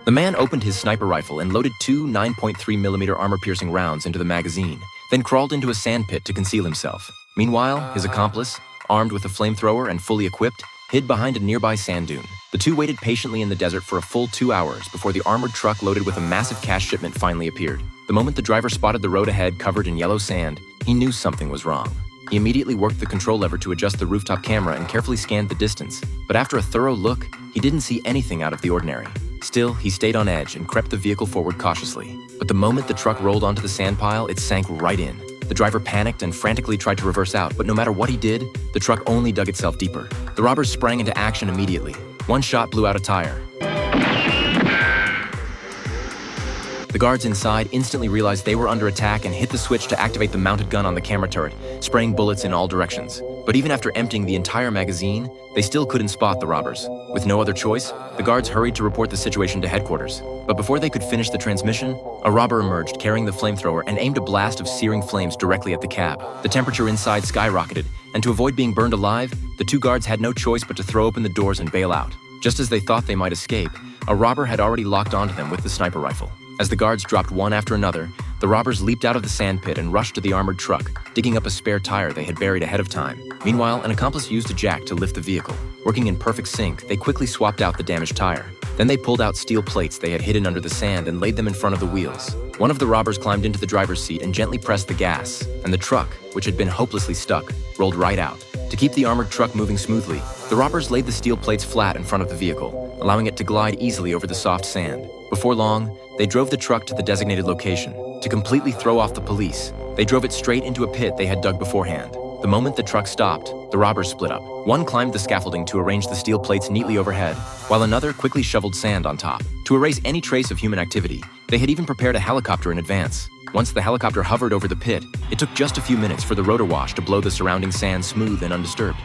The man opened his sniper rifle and loaded two 9.3mm armor-piercing rounds into the magazine, then crawled into a sand pit to conceal himself. Meanwhile, his accomplice, armed with a flamethrower and fully equipped, hid behind a nearby sand dune. The two waited patiently in the desert for a full 2 hours before the armored truck loaded with a massive cash shipment finally appeared. The moment the driver spotted the road ahead covered in yellow sand, he knew something was wrong. He immediately worked the control lever to adjust the rooftop camera and carefully scanned the distance, but after a thorough look, he didn't see anything out of the ordinary. Still, he stayed on edge and crept the vehicle forward cautiously. But the moment the truck rolled onto the sand pile, it sank right in. The driver panicked and frantically tried to reverse out, but no matter what he did, the truck only dug itself deeper. The robbers sprang into action immediately. One shot blew out a tire. The guards inside instantly realized they were under attack and hit the switch to activate the mounted gun on the camera turret, spraying bullets in all directions. But even after emptying the entire magazine, they still couldn't spot the robbers. With no other choice, the guards hurried to report the situation to headquarters. But before they could finish the transmission, a robber emerged carrying the flamethrower and aimed a blast of searing flames directly at the cab. The temperature inside skyrocketed, and to avoid being burned alive, the two guards had no choice but to throw open the doors and bail out. Just as they thought they might escape, a robber had already locked onto them with the sniper rifle. As the guards dropped one after another, the robbers leaped out of the sand pit and rushed to the armored truck, digging up a spare tire they had buried ahead of time. Meanwhile, an accomplice used a jack to lift the vehicle. Working in perfect sync, they quickly swapped out the damaged tire. Then they pulled out steel plates they had hidden under the sand and laid them in front of the wheels. One of the robbers climbed into the driver's seat and gently pressed the gas, and the truck, which had been hopelessly stuck, rolled right out. To keep the armored truck moving smoothly, the robbers laid the steel plates flat in front of the vehicle, allowing it to glide easily over the soft sand. Before long, they drove the truck to the designated location. To completely throw off the police, they drove it straight into a pit they had dug beforehand. The moment the truck stopped, the robbers split up. One climbed the scaffolding to arrange the steel plates neatly overhead, while another quickly shoveled sand on top. To erase any trace of human activity, they had even prepared a helicopter in advance. Once the helicopter hovered over the pit, it took just a few minutes for the rotor wash to blow the surrounding sand smooth and undisturbed.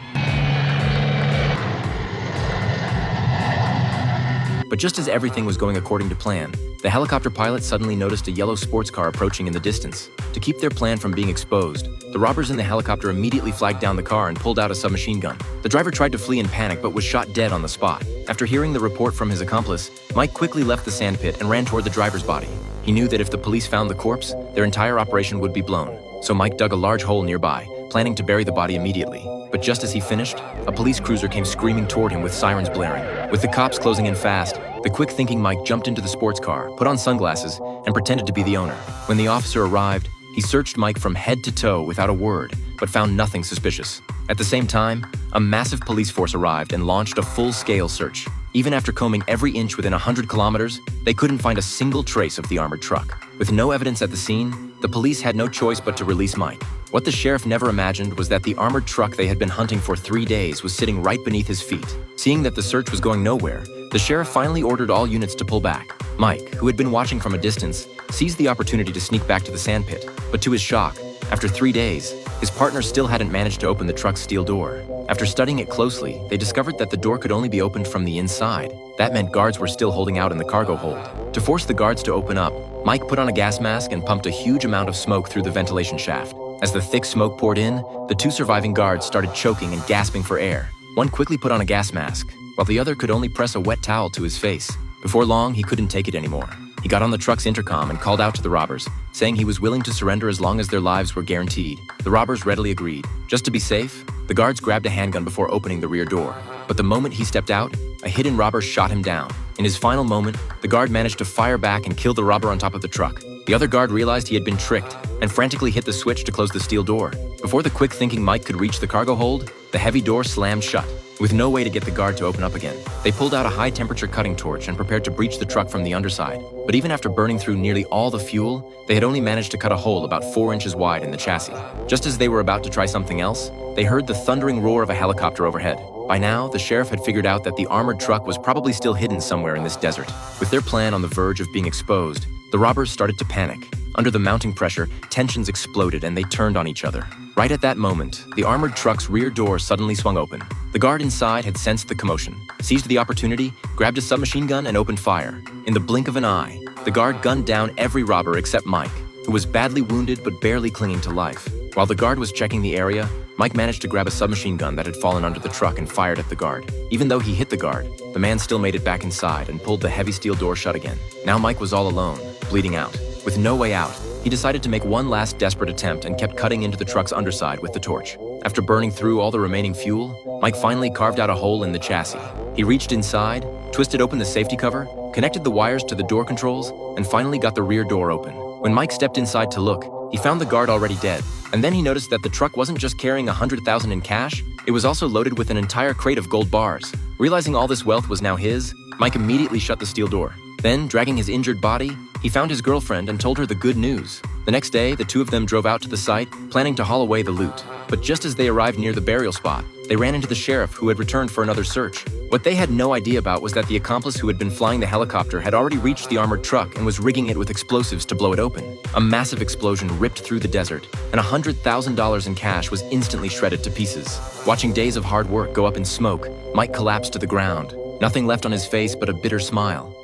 But just as everything was going according to plan, the helicopter pilot suddenly noticed a yellow sports car approaching in the distance. To keep their plan from being exposed, the robbers in the helicopter immediately flagged down the car and pulled out a submachine gun. The driver tried to flee in panic but was shot dead on the spot. After hearing the report from his accomplice, Mike quickly left the sand pit and ran toward the driver's body. He knew that if the police found the corpse, their entire operation would be blown. So Mike dug a large hole nearby, planning to bury the body immediately. But just as he finished, a police cruiser came screaming toward him with sirens blaring. With the cops closing in fast, the quick-thinking Mike jumped into the sports car, put on sunglasses, and pretended to be the owner. When the officer arrived, he searched Mike from head to toe without a word, but found nothing suspicious. At the same time, a massive police force arrived and launched a full-scale search. Even after combing every inch within 100 kilometers, they couldn't find a single trace of the armored truck. With no evidence at the scene, the police had no choice but to release Mike. What the sheriff never imagined was that the armored truck they had been hunting for 3 days was sitting right beneath his feet. Seeing that the search was going nowhere, the sheriff finally ordered all units to pull back. Mike, who had been watching from a distance, seized the opportunity to sneak back to the sandpit. But to his shock, after 3 days, his partner still hadn't managed to open the truck's steel door. After studying it closely, they discovered that the door could only be opened from the inside. That meant guards were still holding out in the cargo hold. To force the guards to open up, Mike put on a gas mask and pumped a huge amount of smoke through the ventilation shaft. As the thick smoke poured in, the two surviving guards started choking and gasping for air. One quickly put on a gas mask, while the other could only press a wet towel to his face. Before long, he couldn't take it anymore. He got on the truck's intercom and called out to the robbers, saying he was willing to surrender as long as their lives were guaranteed. The robbers readily agreed. Just to be safe, the guards grabbed a handgun before opening the rear door. But the moment he stepped out, a hidden robber shot him down. In his final moment, the guard managed to fire back and kill the robber on top of the truck. The other guard realized he had been tricked and frantically hit the switch to close the steel door. Before the quick-thinking Mike could reach the cargo hold, the heavy door slammed shut. With no way to get the guard to open up again, they pulled out a high-temperature cutting torch and prepared to breach the truck from the underside. But even after burning through nearly all the fuel, they had only managed to cut a hole about 4 inches wide in the chassis. Just as they were about to try something else, they heard the thundering roar of a helicopter overhead. By now, the sheriff had figured out that the armored truck was probably still hidden somewhere in this desert. With their plan on the verge of being exposed, the robbers started to panic. Under the mounting pressure, tensions exploded and they turned on each other. Right at that moment, the armored truck's rear door suddenly swung open. The guard inside had sensed the commotion, seized the opportunity, grabbed a submachine gun and opened fire. In the blink of an eye, the guard gunned down every robber except Mike, who was badly wounded but barely clinging to life. While the guard was checking the area, Mike managed to grab a submachine gun that had fallen under the truck and fired at the guard. Even though he hit the guard, the man still made it back inside and pulled the heavy steel door shut again. Now Mike was all alone, bleeding out. With no way out, he decided to make one last desperate attempt and kept cutting into the truck's underside with the torch. After burning through all the remaining fuel, Mike finally carved out a hole in the chassis. He reached inside, twisted open the safety cover, connected the wires to the door controls, and finally got the rear door open. When Mike stepped inside to look, he found the guard already dead. And then he noticed that the truck wasn't just carrying $100,000 in cash, it was also loaded with an entire crate of gold bars. Realizing all this wealth was now his, Mike immediately shut the steel door. Then, dragging his injured body, he found his girlfriend and told her the good news. The next day, the two of them drove out to the site, planning to haul away the loot. But just as they arrived near the burial spot, they ran into the sheriff who had returned for another search. What they had no idea about was that the accomplice who had been flying the helicopter had already reached the armored truck and was rigging it with explosives to blow it open. A massive explosion ripped through the desert, and $100,000 in cash was instantly shredded to pieces. Watching days of hard work go up in smoke, Mike collapsed to the ground. Nothing left on his face but a bitter smile.